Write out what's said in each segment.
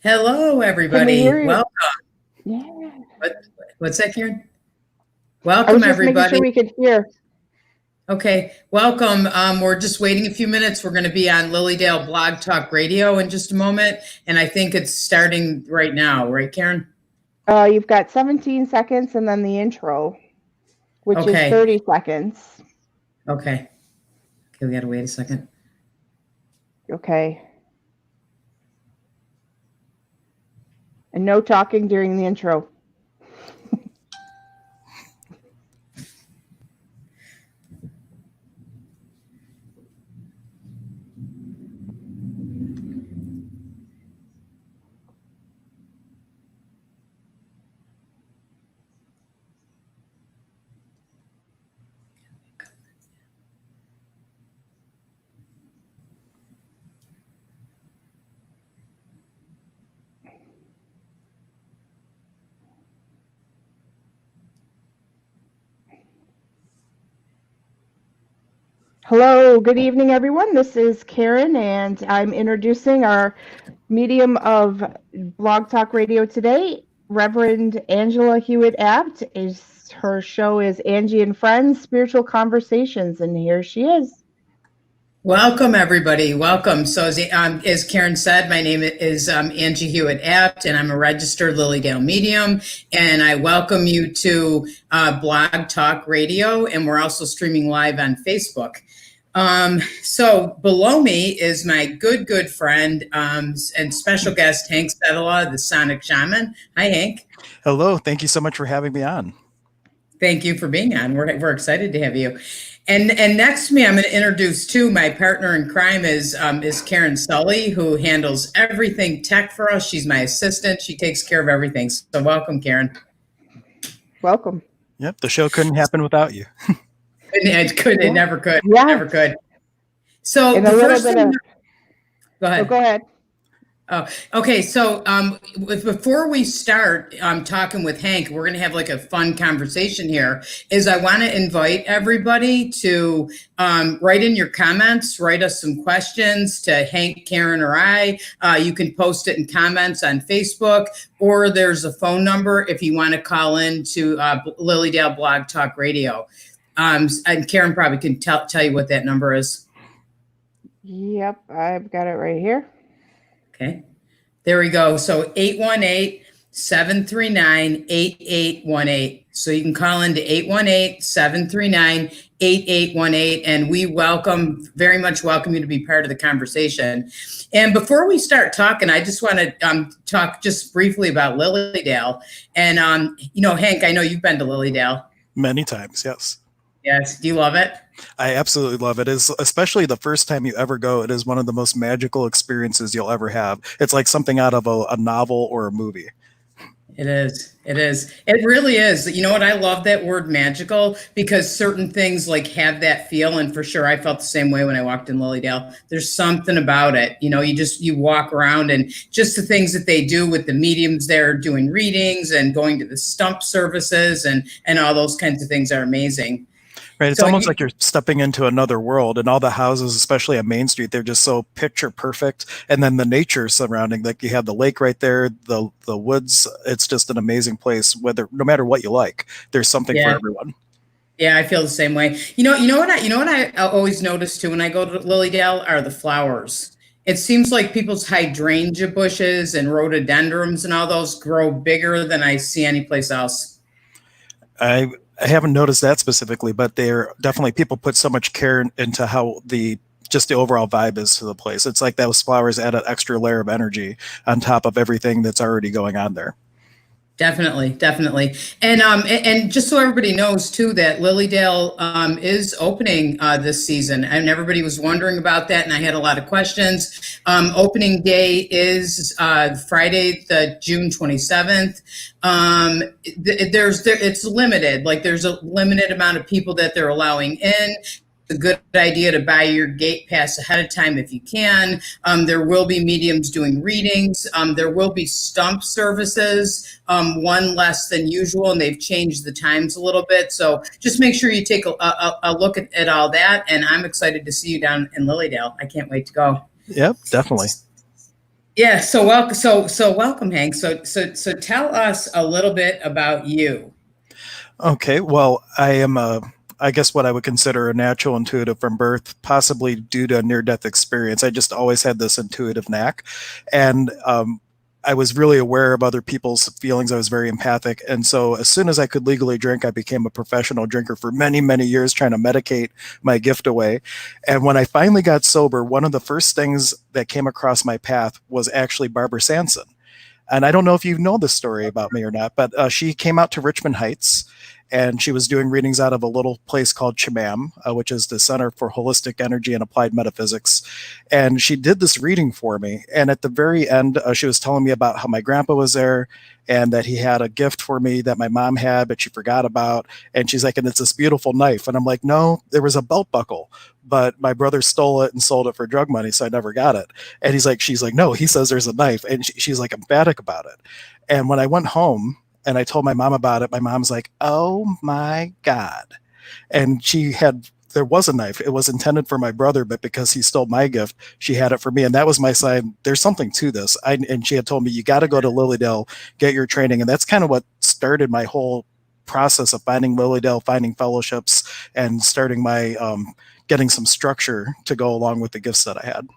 Hello, Can we everybody. hear you? Welcome. Yeah. What's that, Karen? I Welcome, was just making sure everybody. we could hear. Okay, welcome. We're just waiting a few minutes. We're going to be on Lilydale Blog Talk Radio in just a moment, and I think it's starting right now, right, Karen? You've got 17 seconds and then the intro, which is Okay. 30 seconds. Okay, we got to wait a second. Okay. And no talking during the intro. Hello, good evening, everyone. This is Karen, and I'm introducing our medium of Blog Talk Radio today, Reverend Angela Hewitt-Abt. Her show is Angie and Friends, Spiritual Conversations, and here she is. Welcome, everybody. Welcome. So, as Karen said, my name is Angie Hewitt-Abt, and I'm a registered Lilydale medium. And I welcome you to Blog Talk Radio, and we're also streaming live on Facebook. So below me is my good friend and special guest, Hank Setala, the Sonic Shaman. Hi, Hank. Hello. Thank you so much for having me on. Thank you for being on. We're excited to have you. And next to me, I'm going to introduce too. My partner in crime is Karen Sully, who handles everything tech for us. She's my assistant. She takes care of everything. So welcome, Karen. Welcome. Yep, the show couldn't happen without you. It could. It never could. Yeah. Never could. So And the a little first bit thing. of. Go ahead. Oh, go ahead. Oh, okay. So before we start talking with Hank, we're going to have like a fun conversation here. I want to invite everybody to write in your comments, write us some questions to Hank, Karen, or I. You can post it in comments on Facebook, or there's a phone number if you want to call in to Lilydale Blog Talk Radio. And Karen probably can tell you what that number is. Yep, I've got it right here. Okay, there we go. So 818-739-8818. So you can call into 818-739-8818. And we very much welcome you to be part of the conversation. And before we start talking, I just want to talk just briefly about Lilydale. And, Hank, I know you've been to Lilydale. Many times, yes. Yes. Do you love it? I absolutely love it. Especially the first time you ever go, it is one of the most magical experiences you'll ever have. It's like something out of a novel or a movie. It is. It really is. You know what? I love that word magical because certain things like have that feel. And for sure, I felt the same way when I walked in Lilydale. There's something about it. You walk around and just the things that they do with the mediums there doing readings and going to the stump services and all those kinds of things are amazing. Right. It's almost like you're stepping into another world, and all the houses, especially on Main Street, they're just so picture perfect. And then the nature surrounding, like you have the lake right there, the woods. It's just an amazing place. No matter what you like, there's something for everyone. Yeah, I feel the same way. You know what I always notice too when I go to Lilydale are the flowers. It seems like people's hydrangea bushes and rhododendrons and all those grow bigger than I see anyplace else. I haven't noticed that specifically, but they're definitely, people put so much care into how the overall vibe is to the place. It's like those flowers add an extra layer of energy on top of everything that's already going on there. Definitely. And just so everybody knows too, that Lilydale is opening this season, and everybody was wondering about that, and I had a lot of questions. Opening day is Friday, the June 27th. It's limited. Like there's a limited amount of people that they're allowing in. A good idea to buy your gate pass ahead of time if you can. There will be mediums doing readings. There will be stump services, one less than usual, and they've changed the times a little bit. So just make sure you take a look at all that. And I'm excited to see you down in Lilydale. I can't wait to go. Yep, definitely. Yeah. So welcome. So welcome, Hank. So tell us a little bit about you. Okay, well, I guess what I would consider a natural intuitive from birth, possibly due to a near-death experience. I just always had this intuitive knack, and I was really aware of other people's feelings. I was very empathic, and so as soon as I could legally drink, I became a professional drinker for many, many years, trying to medicate my gift away. And when I finally got sober, one of the first things that came across my path was actually Barbara Sanson. And I don't know if you know this story about me or not, but she came out to Richmond Heights and she was doing readings out of a little place called Shaman, which is the Center for Holistic Energy and Applied Metaphysics. And she did this reading for me. And at the very end, she was telling me about how my grandpa was there and that he had a gift for me that my mom had, but she forgot about. And she's like, and it's this beautiful knife. And I'm like, no, there was a belt buckle, but my brother stole it and sold it for drug money, so I never got it. And she's like, no, he says there's a knife. And she's like emphatic about it. And when I went home, and I told my mom about it, my mom's like, oh my God. And there was a knife. It was intended for my brother, but because he stole my gift, she had it for me. And that was my sign. There's something to this. And she had told me, you got to go to Lilydale, get your training. And that's kind of what started my whole process of finding Lilydale, finding fellowships, and starting my getting some structure to go along with the gifts that I had.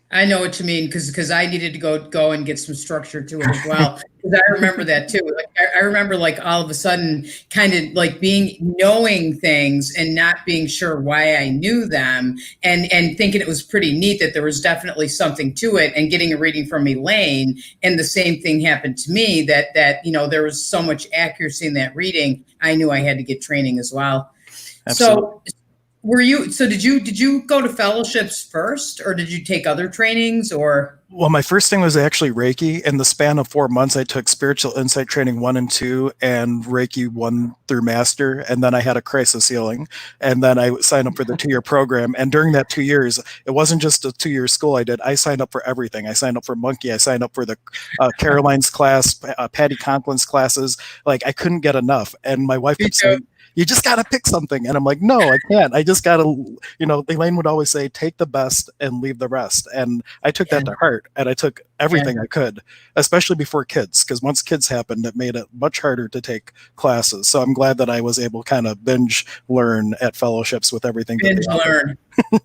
I know what you mean because I needed to go and get some structure to it as well. Because I remember that too. Like, I remember like all of a sudden kind of like knowing things and not being sure why I knew them and thinking it was pretty neat that there was definitely something to it and getting a reading from Elaine. And the same thing happened to me that there was so much accuracy in that reading. I knew I had to get training as well. Absolutely. So did you go to fellowships first or did you take other trainings or? Well, my first thing was actually Reiki. In the span of 4 months, I took Spiritual Insight Training 1 and 2 and Reiki 1 through Master. And then I had a crisis healing. And then I signed up for the 2-year program. And during that 2 years, it wasn't just a 2-year school I did. I signed up for everything. I signed up for Monkey. I signed up for the Caroline's class, Patty Conklin's classes. Like I couldn't get enough. And my wife kept saying, you just got to pick something. And I'm like, no, I can't. I just got to, Elaine would always say, take the best and leave the rest. And I took that to heart and I took everything I could, especially before kids, because once kids happened, it made it much harder to take classes. So I'm glad that I was able to kind of binge learn at fellowships with everything. Binge learn.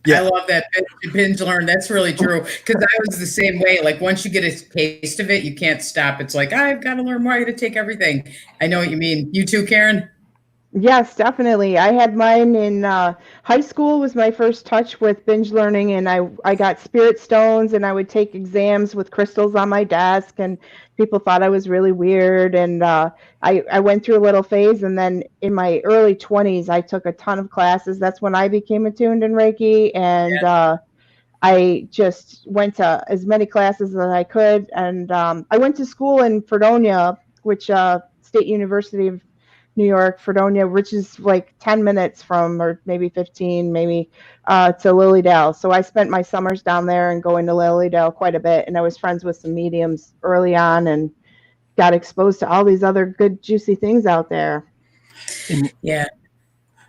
Yeah. I love that. Binge learn. That's really true. Because I was the same way. Like once you get a taste of it, you can't stop. It's like, I've got to learn more. I got to take everything. I know what you mean. You too, Karen? Yes, definitely. I had mine in high school was my first touch with binge learning, and I got spirit stones, and I would take exams with crystals on my desk, and people thought I was really weird. And I went through a little phase, and then in my early 20s, I took a ton of classes. That's when I became attuned in Reiki, and I just went to as many classes as I could. And I went to school in Fredonia, which State University of New York, Fredonia, which is like 10 minutes from, or maybe 15, maybe to Lilydale. So I spent my summers down there and going to Lilydale quite a bit. And I was friends with some mediums early on and got exposed to all these other good, juicy things out there. Yeah.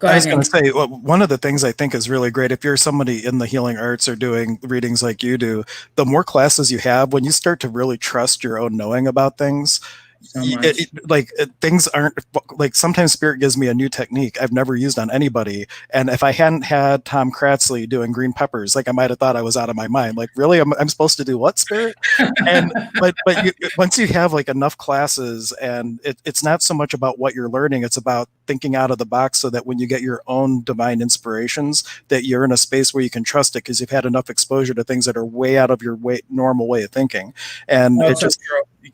I was going to say, one of the things I think is really great, if you're somebody in the healing arts or doing readings like you do, the more classes you have, when you start to really trust your own knowing about things, things aren't like, sometimes spirit gives me a new technique I've never used on anybody. And if I hadn't had Tom Kratzley doing green peppers, like I might have thought I was out of my mind. Like, really, I'm supposed to do what, spirit? And but once you have like enough classes, and it's not so much about what you're learning, it's about thinking out of the box, so that when you get your own divine inspirations, that you're in a space where you can trust it, because you've had enough exposure to things that are way out of your normal way of thinking. And it just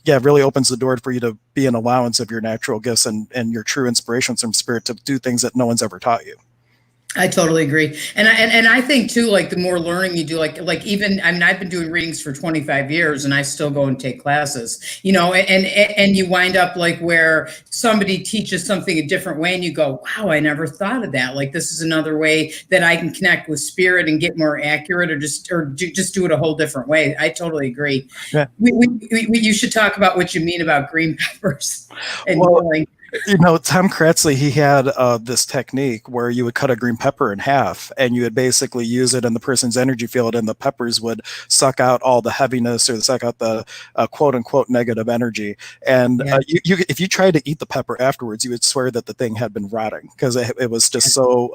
really opens the door for you to be an allowance of your natural gifts and your true inspirations from spirit to do things that no one's ever taught you. I totally agree. And I think too, like the more learning you do, like even, I mean, I've been doing readings for 25 years and I still go and take classes, and you wind up like where somebody teaches something a different way and you go, wow, I never thought of that. Like, this is another way that I can connect with spirit and get more accurate, or just do it a whole different way. I totally agree. Yeah. You should talk about what you mean about green peppers and healing. Tom Kratzley, he had this technique where you would cut a green pepper in half and you would basically use it in the person's energy field, and the peppers would suck out all the heaviness or suck out the quote unquote negative energy. And if you tried to eat the pepper afterwards, you would swear that the thing had been rotting because it was just so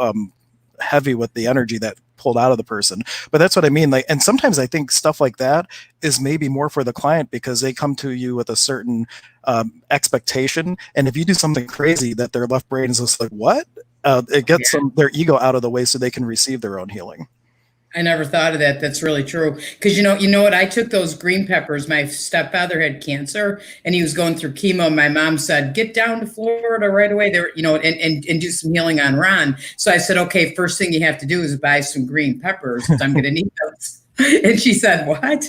heavy with the energy that pulled out of the person. But that's what I mean. Like, and sometimes I think stuff like that is maybe more for the client because they come to you with a certain expectation. And if you do something crazy, that their left brain is just like, what? It gets their ego out of the way so they can receive their own healing. I never thought of that. That's really true. Because you know what? I took those green peppers. My stepfather had cancer, and he was going through chemo. My mom said, "Get down to Florida right away." There, and do some healing on Ron. So I said, "Okay, first thing you have to do is buy some green peppers. I'm going to need those." And she said, "What?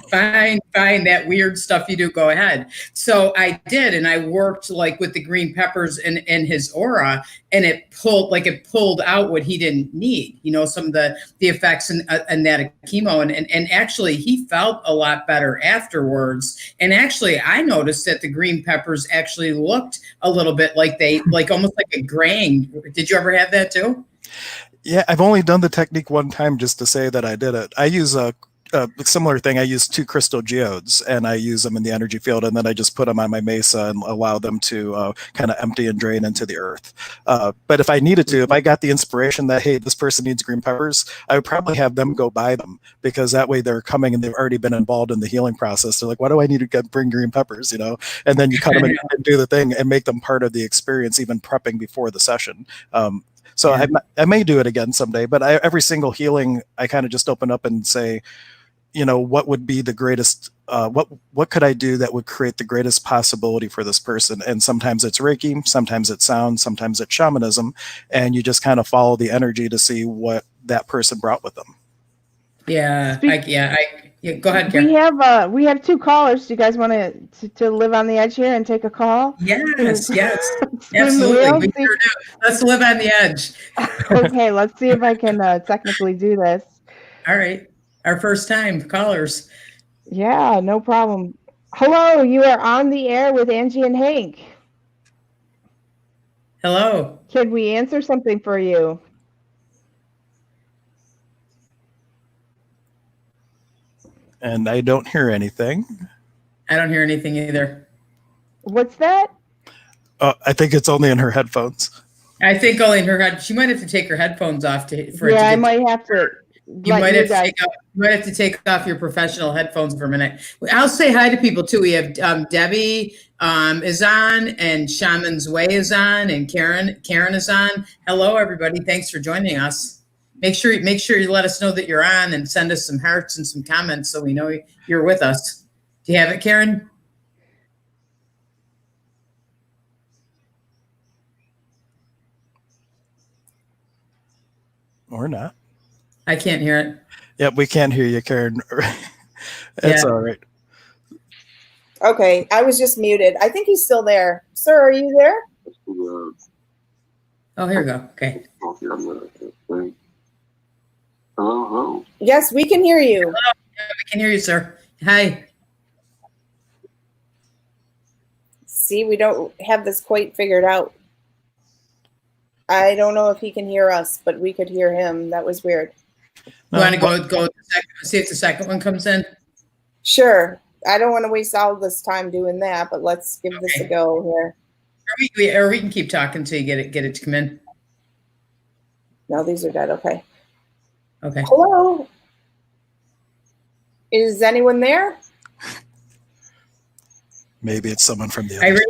Fine. That weird stuff you do, go ahead." So I did, and I worked like with the green peppers and his aura, and it pulled out what he didn't need. Some of the effects and that chemo, and actually he felt a lot better afterwards. And actually, I noticed that the green peppers actually looked a little bit like almost like a graying. Did you ever have that too? Yeah, I've only done the technique one time just to say that I did it. I use a similar thing. I use 2 crystal geodes, and I use them in the energy field, and then I just put them on my mesa and allow them to kind of empty and drain into the earth. But if I needed to, if I got the inspiration that, hey, this person needs green peppers, I would probably have them go buy them, because that way they're coming and they've already been involved in the healing process. They're like, why do I need to bring green peppers? And then you cut them and do the thing and make them part of the experience, even prepping before the session. So I may do it again someday, but every single healing, I kind of just open up and say, what would be the greatest, what could I do that would create the greatest possibility for this person? And sometimes it's Reiki, sometimes it's sound, sometimes it's shamanism. And you just kind of follow the energy to see what that person brought with them. Yeah. Go ahead, Karen. We have 2 callers. Do you guys want to live on the edge here and take a call? Yes, absolutely. We sure do. Let's live on the edge. Okay, let's see if I can technically do this. All right. Our first time callers. Yeah, no problem. Hello, you are on the air with Angie and Hank. Hello. Can we answer something for you? And I don't hear anything. I don't hear anything either. What's that? I think it's only in her headphones. I think only in her head. She might have to take her headphones off I might have to. You might have to take off your professional headphones for a minute. I'll say hi to people too. We have Debbie is on, and Shaman's Way is on, and Karen is on. Hello, everybody. Thanks for joining us. Make sure you let us know that you're on, and send us some hearts and some comments so we know you're with us. Do you have it, Karen? Or not. I can't hear it. Yep, we can't hear you, Karen. That's all right. Okay, I was just muted. I think he's still there. Sir, are you there? Oh, here we go. Okay. Hello. Yes, we can hear you. Hello. Yeah, we can hear you, sir. Hi. See, we don't have this quite figured out. I don't know if he can hear us, but we could hear him. That was weird. You want to go see if the second one comes in? Sure. I don't want to waste all this time doing that, but let's give this a go here. Or we can keep talking until you get it to come in. No, these are dead. Okay. Okay. Hello. Is anyone there? Maybe it's someone from the other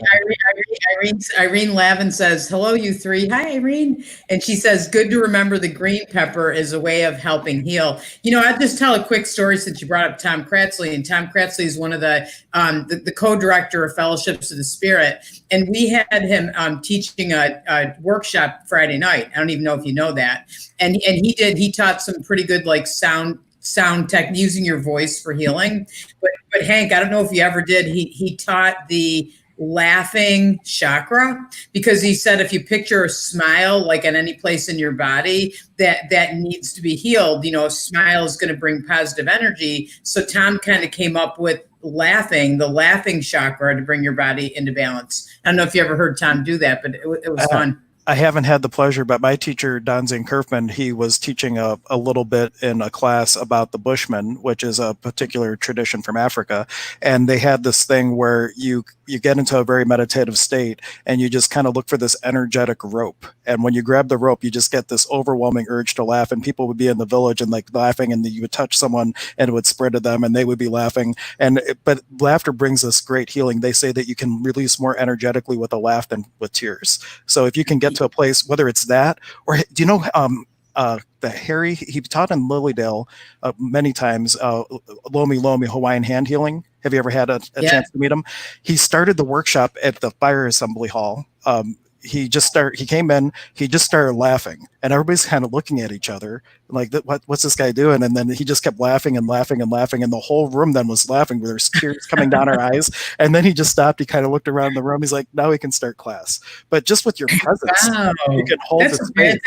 Irene Lavin says, hello, you 3. Hi, Irene. And she says, good to remember the green pepper is a way of helping heal. I'll just tell a quick story since you brought up Tom Kratzley. And Tom Kratzley is one of the co-director of Fellowships of the Spirit. And we had him teaching a workshop Friday night. I don't even know if you know that. And he taught some pretty good sound tech, using your voice for healing. But Hank, I don't know if you ever did. He taught the laughing chakra, because he said if you picture a smile like at any place in your body that needs to be healed, a smile is going to bring positive energy. So Tom kind of came up with laughing, the laughing chakra, to bring your body into balance. I don't know if you ever heard Tom do that, but it was fun. I haven't had the pleasure, but my teacher, Don Zane Kerfman, he was teaching a little bit in a class about the Bushmen, which is a particular tradition from Africa. And they had this thing where you get into a very meditative state and you just kind of look for this energetic rope. And when you grab the rope, you just get this overwhelming urge to laugh. And people would be in the village and like laughing, and you would touch someone and it would spread to them and they would be laughing. But laughter brings us great healing. They say that you can release more energetically with a laugh than with tears. So if you can get to a place, whether it's that, or do you know the Harry, he taught in Lilydale many times, Lomi Hawaiian hand healing. Have you ever had a chance to meet him? He started the workshop at the fire assembly hall. He came in, he just started laughing, and everybody's kind of looking at each other like, what's this guy doing? And then he just kept laughing and laughing and laughing, and the whole room then was laughing with there's tears coming down our eyes. And then he just stopped, he kind of looked around the room, he's like, now we can start class. But just with your presence, you can hold the space.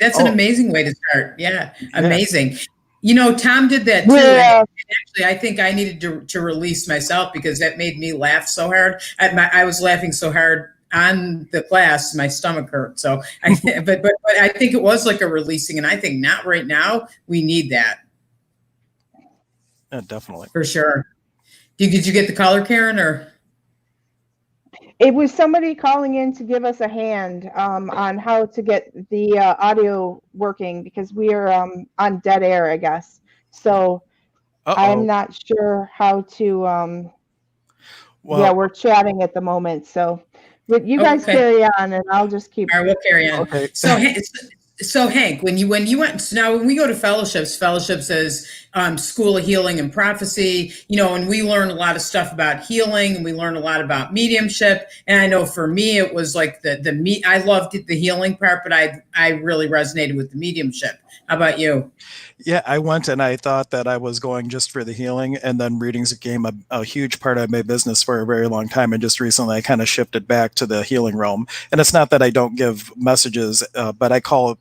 That's an amazing way to start. Yeah, amazing. You know, Tom did that too. Yeah. And actually, I think I needed to release myself because that made me laugh so hard. I was laughing so hard on the class, my stomach hurt. So, but I think it was like a releasing, and I think not right now. We need that. Yeah, definitely. For sure. Did you get the caller, Karen, or? It was somebody calling in to give us a hand on how to get the audio working, because we are on dead air, I guess. So I'm not sure how to. Yeah, we're chatting at the moment. So but you guys carry on, and I'll just keep. All right, we'll carry on. Okay. So Hank, when you went, so now when we go to fellowships is School of Healing and Prophecy, you know, and we learn a lot of stuff about healing, and we learn a lot about mediumship. And I know for me, it was like I loved the healing part, but I really resonated with the mediumship. How about you? Yeah, I went and I thought that I was going just for the healing, and then readings became a huge part of my business for a very long time. And just recently I kind of shifted back to the healing realm. And it's not that I don't give messages, but I call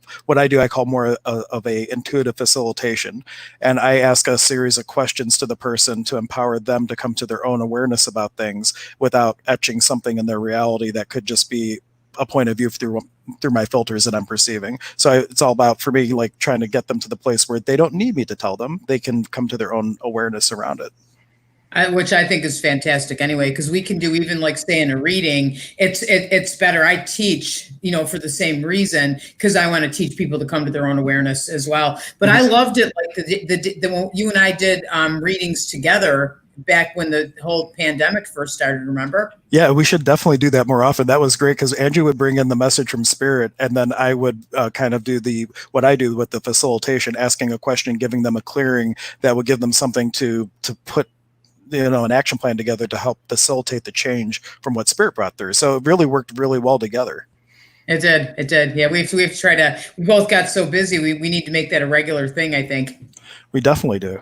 more of a intuitive facilitation. And I ask a series of questions to the person to empower them to come to their own awareness about things without etching something in their reality that could just be a point of view through my filters that I'm perceiving. So it's all about, for me, like trying to get them to the place where they don't need me to tell them. They can come to their own awareness around it. Which I think is fantastic anyway, because we can do, even like say in a reading, it's better. I teach, you know, for the same reason, because I want to teach people to come to their own awareness as well. But I loved it, like the you and I did readings together back when the whole pandemic first started, remember? Yeah, we should definitely do that more often. That was great, because Angie would bring in the message from spirit, and then I would kind of do what I do with the facilitation, asking a question, giving them a clearing that would give them something to put, you know, an action plan together to help facilitate the change from what spirit brought through. So it really worked really well together. It did. Yeah, we have to try to, we both got so busy. We need to make that a regular thing, I think. We definitely do.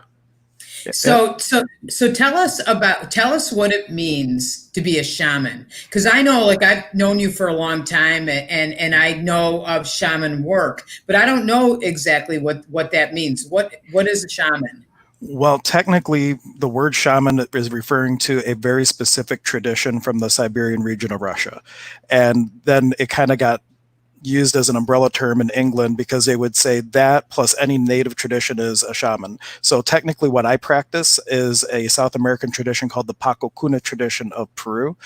So tell us what it means to be a shaman, because I know, like, I've known you for a long time, and I know of shaman work, but I don't know exactly what that means. What is a shaman? Well, technically, the word shaman is referring to a very specific tradition from the Siberian region of Russia, and then it kind of got used as an umbrella term in England, because they would say that plus any native tradition is a shaman. So technically what I practice is a South American tradition called the Paco Cuna tradition of Peru.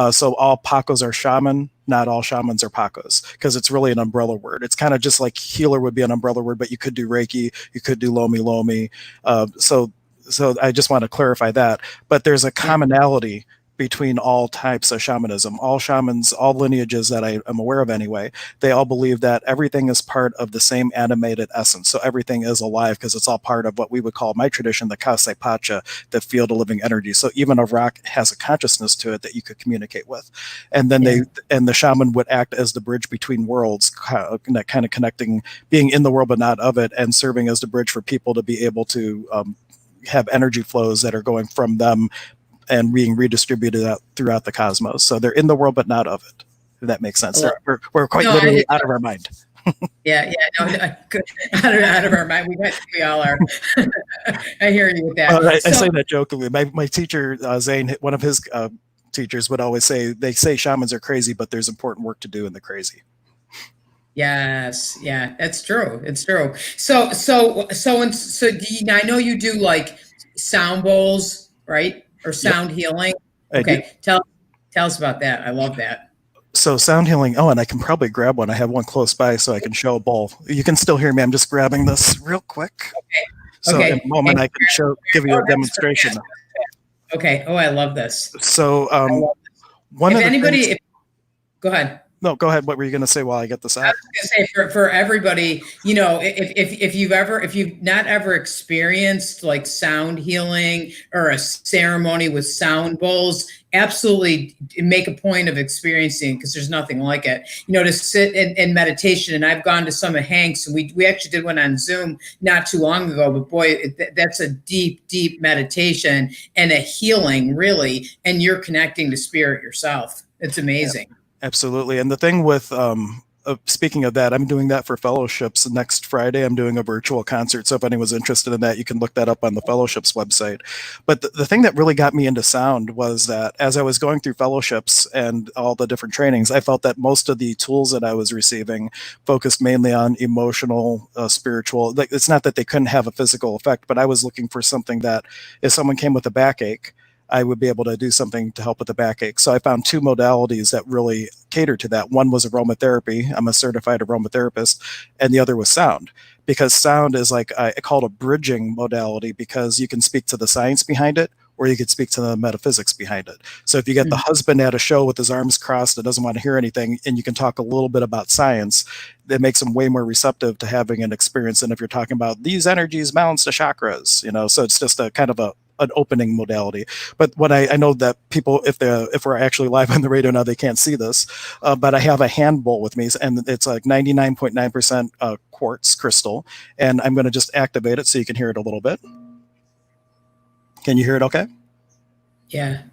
So all Pacos are shaman, not all shamans are Pacos, because it's really an umbrella word. It's kind of just like healer would be an umbrella word, but you could do Reiki, you could do Lomi. So I just want to clarify that. But there's a commonality between all types of shamanism. All shamans, all lineages that I am aware of anyway, they all believe that everything is part of the same animated essence. So everything is alive, because it's all part of what we would call, my tradition, the Kasai Pacha, the field of living energy. So even a rock has a consciousness to it that you could communicate with. And then the shaman would act as the bridge between worlds, kind of connecting, being in the world but not of it, and serving as the bridge for people to be able to have energy flows that are going from them and being redistributed out throughout the cosmos. So they're in the world, but not of it. If that makes sense. We're quite literally out of our mind. Yeah, no, good. Out of our mind. We all are. I hear you with that. I say that jokingly. My teacher, Zane, one of his teachers would always say, they say shamans are crazy, but there's important work to do in the crazy. Yes, yeah, that's true. It's true. I know you do like sound bowls, right? Or sound healing. Okay, tell us about that. I love that. So sound healing. Oh, and I can probably grab one. I have one close by, so I can show a bowl. You can still hear me. I'm just grabbing this real quick. Okay. So in a moment, I can give you a demonstration. Okay. Oh, I love this. So go ahead. No, go ahead. What were you going to say while I get this out? I was going to say for everybody, you know, if you've not ever experienced like sound healing or a ceremony with sound bowls, absolutely make a point of experiencing, because there's nothing like it. You know, to sit in meditation, and I've gone to some of Hank's, and we actually did one on Zoom not too long ago. But boy, that's a deep meditation and a healing, really, and you're connecting to spirit yourself. It's amazing. Yeah. Absolutely. And the thing with, speaking of that, I'm doing that for fellowships. Next Friday, I'm doing a virtual concert. So if anyone's interested in that, you can look that up on the fellowships website. But the thing that really got me into sound was that as I was going through fellowships and all the different trainings, I felt that most of the tools that I was receiving focused mainly on emotional, spiritual. Like, it's not that they couldn't have a physical effect, but I was looking for something that if someone came with a backache, I would be able to do something to help with the backache. So I found two modalities that really cater to that. One was aromatherapy. I'm a certified aromatherapist. And the other was sound, because sound is like, I call it a bridging modality, because you can speak to the science behind it, or you could speak to the metaphysics behind it. So if you get the husband at a show with his arms crossed and doesn't want to hear anything, and you can talk a little bit about science, that makes him way more receptive to having an experience than if you're talking about these energies balance the chakras, you know. So it's just a kind of an opening modality. But what I know that people, if we're actually live on the radio now, they can't see this, but I have a hand bowl with me, and it's like 99.9% quartz crystal, and I'm going to just activate it so you can hear it a little bit. Can you hear it okay? Yeah.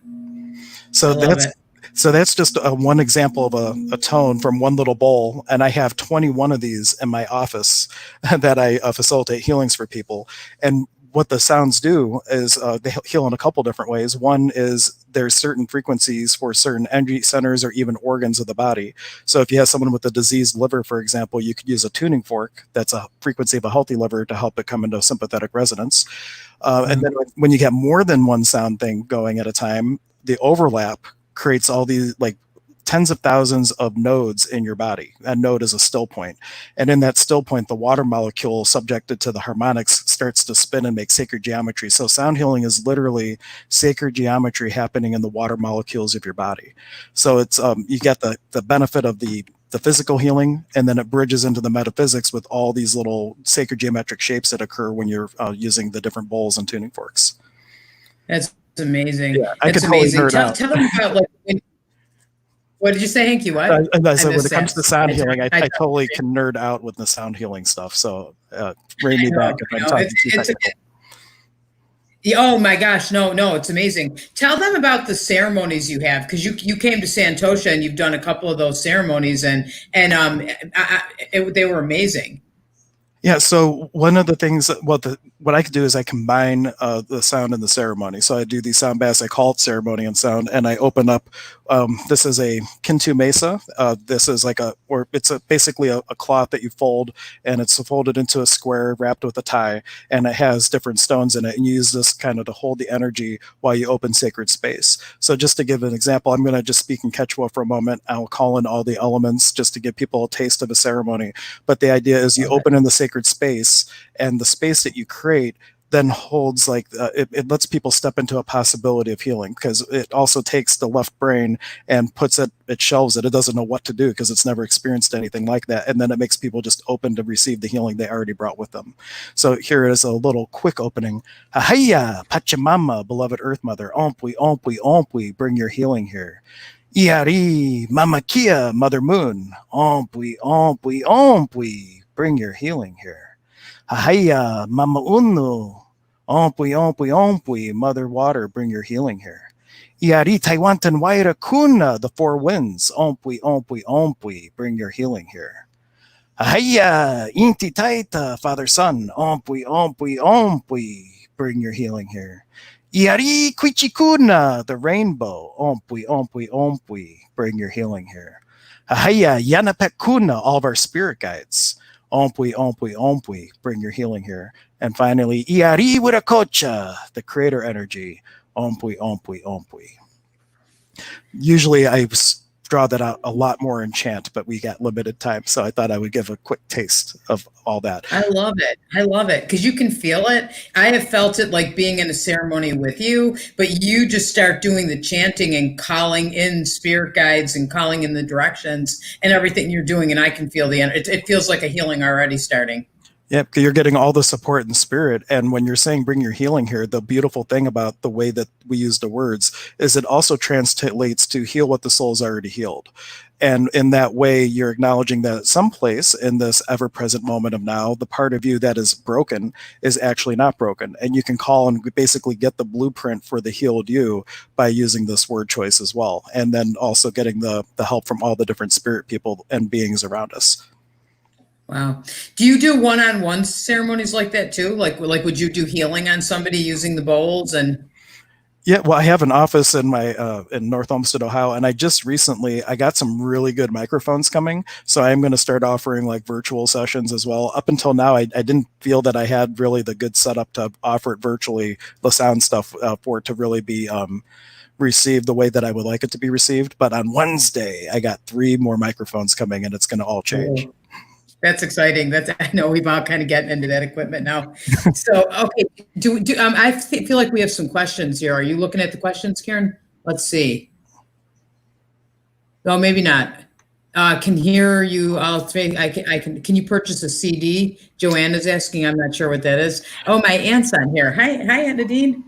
So that's just one example of a tone from one little bowl, and I have 21 of these in my office that I facilitate healings for people. And what the sounds do is they heal in a couple different ways. One is there's certain frequencies for certain energy centers or even organs of the body. So if you have someone with a diseased liver, for example, you could use a tuning fork that's a frequency of a healthy liver to help it come into sympathetic resonance. And then when you get more than one sound thing going at a time, the overlap creates all these like tens of thousands of nodes in your body. A node is a still point. And in that still point, the water molecule subjected to the harmonics starts to spin and make sacred geometry. So sound healing is literally sacred geometry happening in the water molecules of your body. So it's you get the benefit of the physical healing, and then it bridges into the metaphysics with all these little sacred geometric shapes that occur when you're using the different bowls and tuning forks. That's amazing. Yeah, that's amazing. Tell them about like. What did you say, Hanky? What? I said when it comes to sound healing, I totally can nerd out with the sound healing stuff. So bring me back if I'm talking too technical. Oh my gosh, no, it's amazing. Tell them about the ceremonies you have, because you came to Santosha and you've done a couple of those ceremonies, and they were amazing. Yeah, so one of the things, what I could do is I combine the sound and the ceremony. So I do these sound baths, I call it ceremony and sound, and I open up, this is a Kintu Mesa. This is like basically a cloth that you fold, and it's folded into a square wrapped with a tie, and it has different stones in it, and you use this kind of to hold the energy while you open sacred space. So just to give an example, I'm going to just speak in Quechua for a moment. I'll call in all the elements just to give people a taste of a ceremony. But the idea is you open in the sacred space, and the space that you create then holds like it lets people step into a possibility of healing, because it also takes the left brain and it shelves it. It doesn't know what to do because it's never experienced anything like that, and then it makes people just open to receive the healing they already brought with them. So here is a little quick opening. Hahaya, Pachamama, beloved Earth Mother, ompwi, ompwi, ompwi, bring your healing here. Iari, Mama Kia, Mother Moon, ompwi, ompwi, ompwi, bring your healing here. Hahaya, Mama Unu, ompwi, ompwi, ompwi, Mother Water, bring your healing here. Iari Taiwantan Waira Kuna, the four winds, ompwi, ompwi, ompwi, bring your healing here. Ahaya, inti taita, Father Son, ompui, bring your healing here. Iari quichikuna, the rainbow, ompui, bring your healing here. Ahaya, yanapekuna, all of our spirit guides, ompui, bring your healing here. And finally, Iari wirakocha, the creator energy, ompui. Usually I draw that out a lot more in chant, but we got limited time, so I thought I would give a quick taste of all that. I love it because you can feel it. I have felt it like being in a ceremony with you, but you just start doing the chanting and calling in spirit guides and calling in the directions and everything you're doing, and I can feel the energy. It feels like a healing already starting. Yep, you're getting all the support in spirit. And when you're saying bring your healing here, the beautiful thing about the way that we use the words is it also translates to heal what the soul's already healed. And in that way, you're acknowledging that at some place in this ever-present moment of now, the part of you that is broken is actually not broken. And you can call and basically get the blueprint for the healed you by using this word choice as well. And then also getting the help from all the different spirit people and beings around us. Wow. Do you do one-on-one ceremonies like that too? Like would you do healing on somebody using the bowls and? Yeah, well, I have an office in my in North Olmsted, Ohio, and I just recently I got some really good microphones coming, so I'm going to start offering like virtual sessions as well. Up until now, I didn't feel that I had really the good setup to offer it virtually, the sound stuff for it to really be received the way that I would like it to be received. But on Wednesday, I got 3 more microphones coming, and it's going to all change. Oh. That's exciting. I know we've all kind of getting into that equipment now. So, okay. I feel like we have some questions here. Are you looking at the questions, Karen? Let's see. Oh, maybe not. Can hear you. Can you purchase a CD? Joanna's asking. I'm not sure what that is. Oh, my aunt's on here. Hi, Aunt Nadine.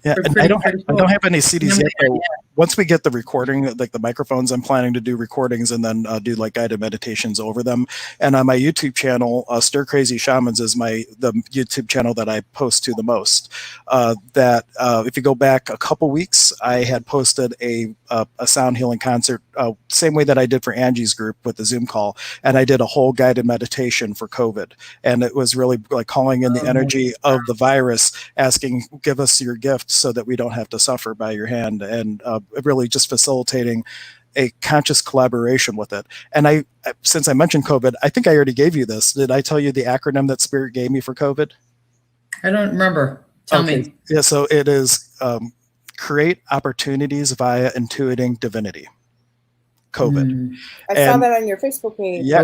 Yeah, and I don't have any CDs yet. But once we get the recording, like the microphones, I'm planning to do recordings and then do like guided meditations over them. And on my YouTube channel, Stir Crazy Shamans is the YouTube channel that I post to the most. If you go back a couple weeks, I had posted a sound healing concert, same way that I did for Angie's group with the Zoom call, and I did a whole guided meditation for COVID. And it was really like calling in the energy of the virus, asking, give us your gift so that we don't have to suffer by your hand, and really just facilitating a conscious collaboration with it. And since I mentioned COVID, I think I already gave you this. Did I tell you the acronym that Spirit gave me for COVID? I don't remember. Tell me. Yeah, so it is create opportunities via intuiting divinity. COVID. I saw that on your Facebook page. Yeah,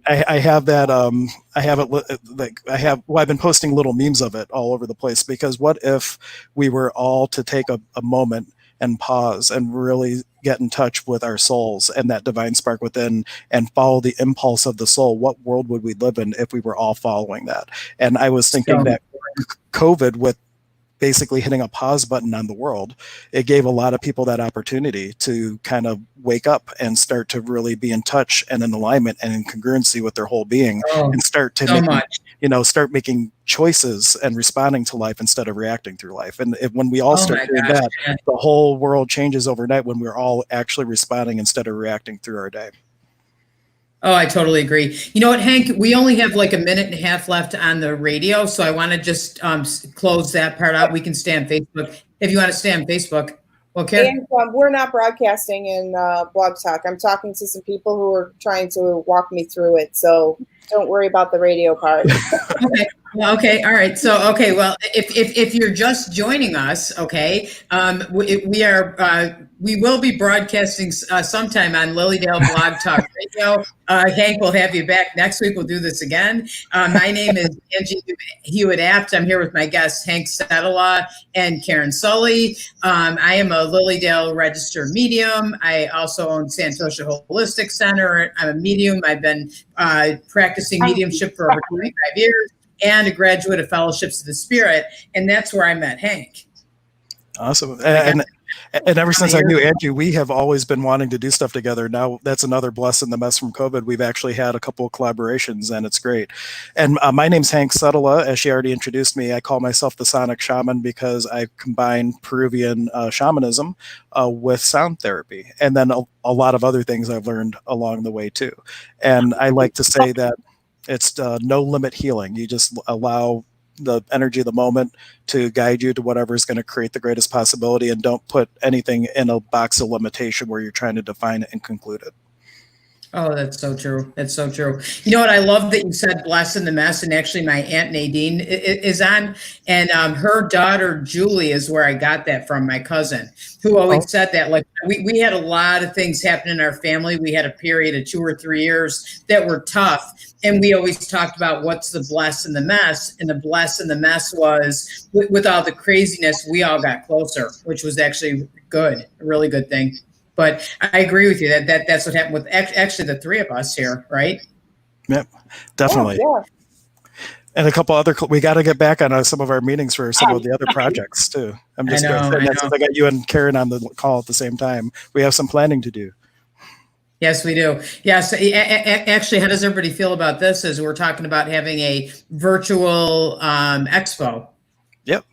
I have that. I have it. I've been posting little memes of it all over the place, because what if we were all to take a moment and pause and really get in touch with our souls and that divine spark within and follow the impulse of the soul? What world would we live in if we were all following that? And I was thinking that COVID, with basically hitting a pause button on the world, it gave a lot of people that opportunity to kind of wake up and start to really be in touch and in alignment and in congruency with their whole being, and start start making choices and responding to life instead of reacting through life. And when we all start doing that, the whole world changes overnight, when we're all actually responding instead of reacting through our day. Oh, I totally agree. You know what, Hank? We only have like a minute and a half left on the radio, so I want to just close that part out. We can stay on Facebook if you want to stay on Facebook. Okay. And we're not broadcasting in Blog Talk. I'm talking to some people who are trying to walk me through it, so don't worry about the radio part. Okay. Well, okay. All right. So, okay. Well, if you're just joining us, okay, we will be broadcasting sometime on Lilydale Blog Talk Radio. Hank, we'll have you back next week. We'll do this again. My name is Angie Hewitt-Abt. I'm here with my guests, Hank Setala and Karen Sully. I am a Lilydale registered medium. I also own Santosha Holistic Center. I'm a medium. I've been practicing mediumship for over 25 years. And a graduate of Fellowships of the Spirit, and that's where I met Hank. Awesome. And ever since I knew Angie, we have always been wanting to do stuff together. Now that's another bless in the mess from COVID. We've actually had a couple of collaborations, and it's great. And my name's Hank Setala. As she already introduced me, I call myself the Sonic Shaman because I combine Peruvian shamanism with sound therapy, and then a lot of other things I've learned along the way too. And I like to say that It's no limit healing. You just allow the energy of the moment to guide you to whatever is going to create the greatest possibility, and don't put anything in a box of limitation where you're trying to define it and conclude it. Oh, that's so true. That's so true. You know what? I love that you said bless in the mess. And actually, my Aunt Nadine is on, and her daughter, Julie, is where I got that from, my cousin, who always said that. Like, we had a lot of things happen in our family. We had a period of 2 or 3 years that were tough. And we always talked about what's the bless in the mess. And the bless in the mess was with all the craziness, we all got closer, which was actually good, a really good thing. But I agree with you that's what happened with actually the three of us here, right? Yep, definitely. Yeah. And a couple other, we got to get back on some of our meetings for some of the other projects too. I'm just saying that since I got you and Karen on the call at the same time, we have some planning to do. Yes, we do. Yes, actually, how does everybody feel about this? As we're talking about having a virtual expo. Yep.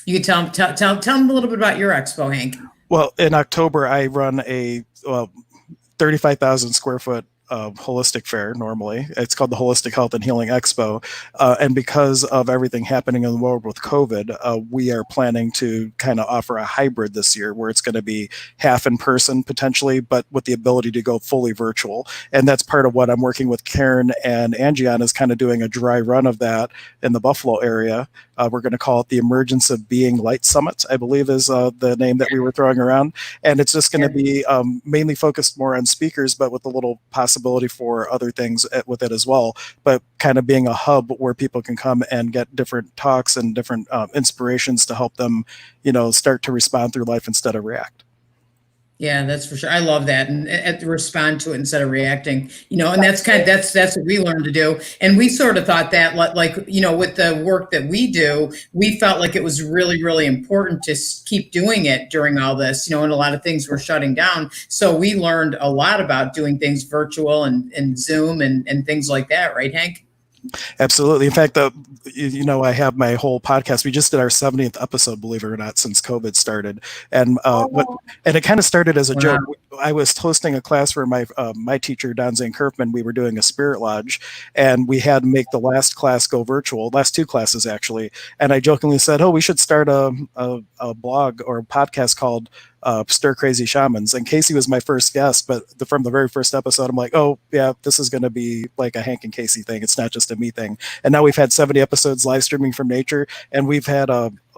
You can tell them a little bit about your expo, Hank. Well, in October, I run a 35,000 square foot holistic fair normally. It's called the Holistic Health and Healing Expo. And because of everything happening in the world with COVID, we are planning to kind of offer a hybrid this year where it's going to be half in person potentially, but with the ability to go fully virtual. And that's part of what I'm working with Karen and Angie on, is kind of doing a dry run of that in the Buffalo area. We're going to call it the Emergence of Being Light Summit, I believe is the name that we were throwing around. And it's just going to be mainly focused more on speakers, but with a little possibility for other things with it as well, but kind of being a hub where people can come and get different talks and different inspirations to help them, start to respond through life instead of react. Yeah, that's for sure. I love that, and respond to it instead of reacting. And that's what we learned to do. And we sort of thought that, like, with the work that we do, we felt like it was really, really important to keep doing it during all this. And a lot of things were shutting down, so we learned a lot about doing things virtual and Zoom and things like that. Right, Hank? Absolutely. In fact, I have my whole podcast. We just did our 70th episode, believe it or not, since COVID started. And it kind of started as a joke. I was hosting a class for my teacher, Don Zane Kerfman. We were doing a spirit lodge, and we had to make the last class go virtual, last 2 classes actually. And I jokingly said, we should start a blog or a podcast called Stir Crazy Shamans. And Casey was my first guest, but from the very first episode, I'm like, oh yeah, this is going to be like a Hank and Casey thing. It's not just a me thing. And now we've had 70 episodes live streaming from nature, and we've had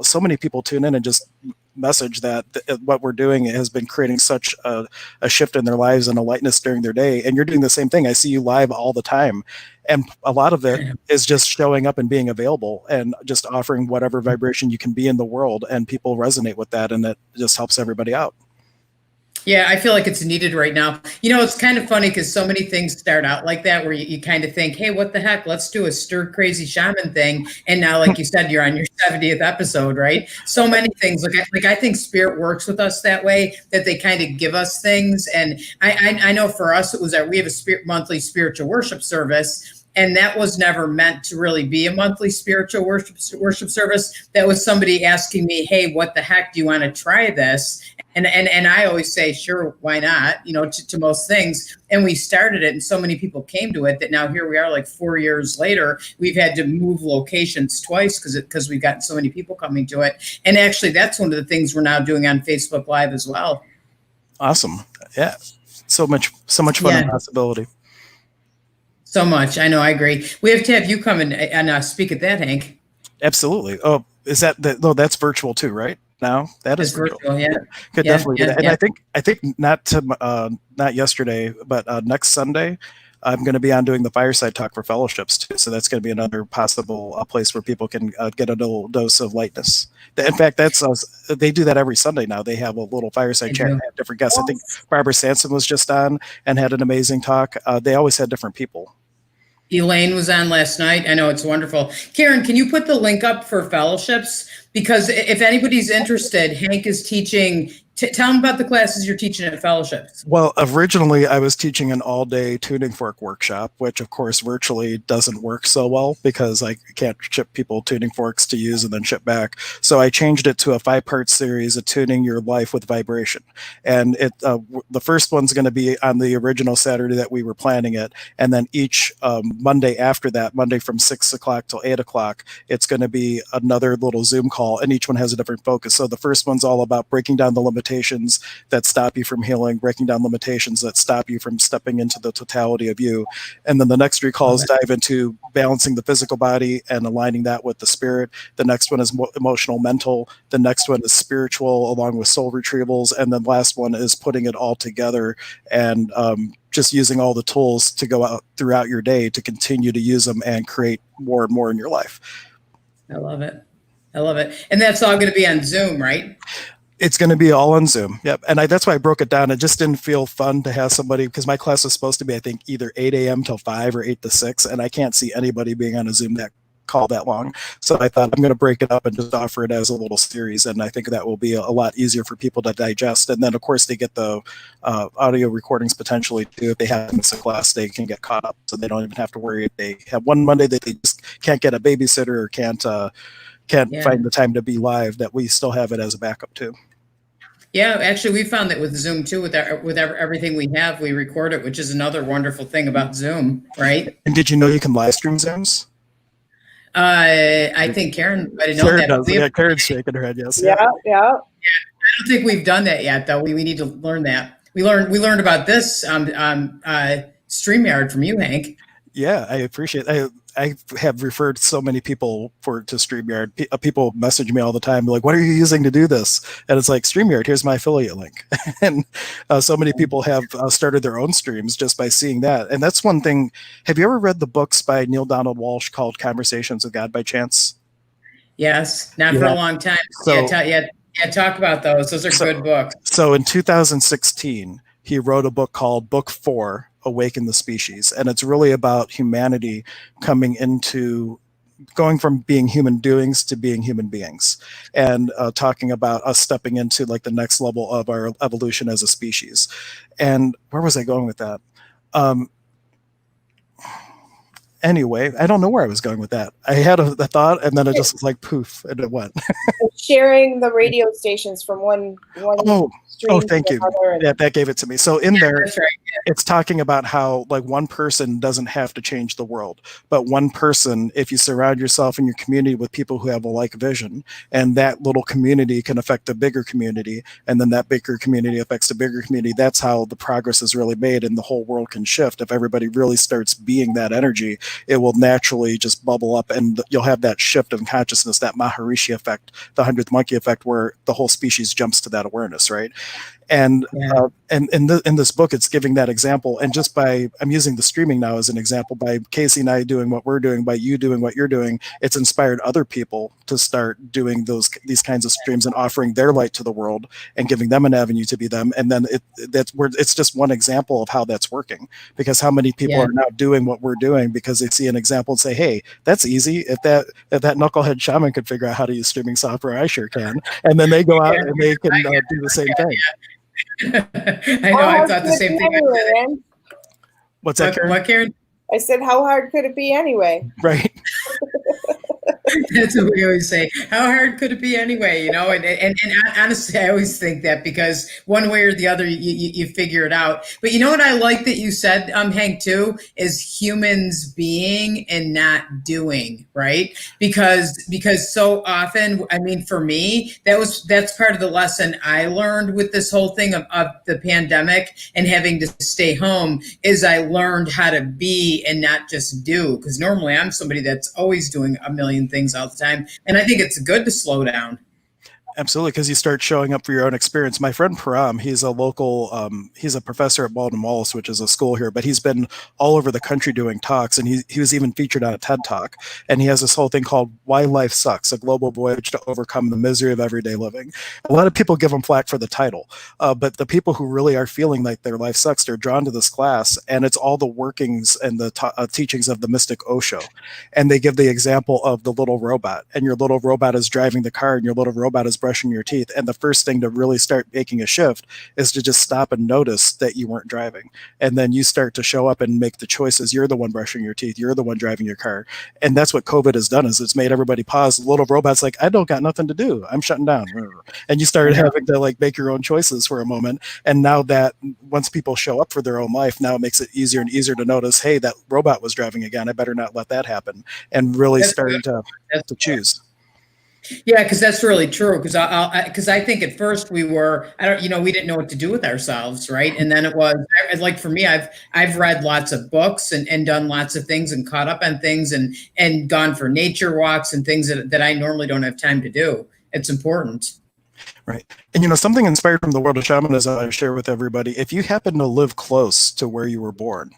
so many people tune in and just message that what we're doing has been creating such a shift in their lives and a lightness during their day. And you're doing the same thing. I see you live all the time. And a lot of it is just showing up and being available and just offering whatever vibration you can be in the world, and people resonate with that, and it just helps everybody out. Yeah, I feel like it's needed right now. It's kind of funny because so many things start out like that, where you kind of think, hey, what the heck? Let's do a Stir Crazy Shaman thing. And now, like you said, you're on your 70th episode, right? So many things. Like I think spirit works with us that way, that they kind of give us things. And I know for us, it was we have a monthly spiritual worship service. And that was never meant to really be a monthly spiritual worship service. That was somebody asking me, hey, what the heck, do you want to try this? And I always say, sure, why not? To most things. And we started it, and so many people came to it that now here we are, like 4 years later. We've had to move locations twice because we've gotten so many people coming to it. And actually, that's one of the things we're now doing on Facebook Live as well. Awesome. Yeah. So much fun and possibility. So much. I know. I agree. We have to have you come and speak at that, Hank. Absolutely. Oh, is that no? That's virtual too, right? Now that is virtual. Yeah. Could definitely do that. And I think not yesterday, but next Sunday, I'm going to be on doing the fireside talk for fellowships too. So that's going to be another possible place where people can get a little dose of lightness. In fact, they do that every Sunday now. They have a little fireside chat and have different guests. I think Barbara Sanson was just on and had an amazing talk. They always had different people. Elaine was on last night. I know, it's wonderful. Karen, can you put the link up for fellowships? Because if anybody's interested, Hank is teaching Tell them about the classes you're teaching at fellowships. Well, originally I was teaching an all-day tuning fork workshop, which of course virtually doesn't work so well because I can't ship people tuning forks to use and then ship back. So I changed it to a 5-part series of tuning your life with vibration. And the first one's going to be on the original Saturday that we were planning it. And then each Monday after that, Monday from 6 o'clock till 8 o'clock, it's going to be another little Zoom call, and each one has a different focus. So the first one's all about breaking down the limitations that stop you from healing, breaking down limitations that stop you from stepping into the totality of you. And then the next 3 calls dive into balancing the physical body and aligning that with the spirit. The next one is emotional, mental. The next one is spiritual, along with soul retrievals. And then last one is putting it all together and just using all the tools to go out throughout your day to continue to use them and create more and more in your life. I love it. I love it. And that's all going to be on Zoom, right? It's going to be all on Zoom. Yep. And that's why I broke it down. It just didn't feel fun to have somebody, because my class was supposed to be, I think, either 8 a.m. till 5 or 8 to 6. And I can't see anybody being on a Zoom call that long. So I thought I'm going to break it up and just offer it as a little series. And I think that will be a lot easier for people to digest. And then, of course, they get the audio recordings potentially too. If they have to miss a class, they can get caught up. So they don't even have to worry if they have one Monday that they just can't get a babysitter or can't find the time to be live, that we still have it as a backup too. Yeah, actually, we found that with Zoom too, with everything we have, we record it, which is another wonderful thing about Zoom, right? And did you know you can live stream Zooms? I think Karen might have known that. Does. Yeah, Karen's shaking her head. Yes. Yeah. I don't think we've done that yet, though. We need to learn that. We learned about this StreamYard from you, Hank. Yeah, I appreciate it. I have referred so many people to StreamYard. People message me all the time, like, what are you using to do this? And it's like, StreamYard, here's my affiliate link. And so many people have started their own streams just by seeing that. And that's one thing. Have you ever read the books by Neil Donald Walsh called Conversations with God by Chance? Yes, not for a long time. So, talk about those. Those are good books. So in 2016, he wrote a book called Book 4, Awaken the Species. And it's really about humanity going from being human doings to being human beings, and talking about us stepping into like the next level of our evolution as a species. And where was I going with that? Anyway, I don't know where I was going with that. I had a thought, and then it just was like poof, and it went. Sharing the radio stations from one stream. Thank you. Yeah, that gave it to me. So in there, that's right. It's talking about how like one person doesn't have to change the world, but one person, if you surround yourself in your community with people who have a like vision, and that little community can affect a bigger community, and then that bigger community affects a bigger community. That's how the progress is really made, and the whole world can shift. If everybody really starts being that energy, it will naturally just bubble up, and you'll have that shift of consciousness, that Maharishi effect, the 100th monkey effect, where the whole species jumps to that awareness, right? And in this book, it's giving that example. And just by, I'm using the streaming now as an example, by Casey and I doing what we're doing, by you doing what you're doing, it's inspired other people to start doing these kinds of streams and offering their light to the world and giving them an avenue to be them. And then it's just one example of how that's working, because how many people are now doing what we're doing because they see an example and say, hey, that's easy. If that knucklehead shaman could figure out how to use streaming software, I sure can. And then they go out and they can do the same thing. I know. I thought the same thing. Anyway, What's that, Karen? What, Karen? I said, how hard could it be anyway? Right. That's what we always say. How hard could it be anyway? You know, and honestly, I always think that, because one way or the other, you figure it out. But you know what I like that you said, Hank, too, is humans being and not doing, right? Because so often, I mean, for me, that's part of the lesson I learned with this whole thing of the pandemic and having to stay home, is I learned how to be and not just do. Because normally I'm somebody that's always doing a million things all the time. And I think it's good to slow down. Absolutely, because you start showing up for your own experience. My friend Param, he's a local, he's a professor at Baldwin Wallace, which is a school here, but he's been all over the country doing talks, and he was even featured on a TED Talk. And he has this whole thing called Why Life Sucks, a global voyage to overcome the misery of everyday living. A lot of people give him flack for the title, but the people who really are feeling like their life sucks, they're drawn to this class, and it's all the workings and the teachings of the mystic Osho. And they give the example of the little robot, and your little robot is driving the car, and your little robot is brushing your teeth. And the first thing to really start making a shift is to just stop and notice that you weren't driving. And then you start to show up and make the choices. You're the one brushing your teeth. You're the one driving your car. And that's what COVID has done, is it's made everybody pause. The little robot's like, I don't got nothing to do. I'm shutting down. And you started having to like make your own choices for a moment. And now that once people show up for their own life, now it makes it easier and easier to notice, hey, that robot was driving again. I better not let that happen. And really starting to choose. Yeah, because that's really true. Because I think at first we didn't know what to do with ourselves, right? And then it was like, for me, I've read lots of books and done lots of things and caught up on things and gone for nature walks and things that I normally don't have time to do. It's important. Right. And, something inspired from the world of shamanism I share with everybody. If you happen to live close to where you were born,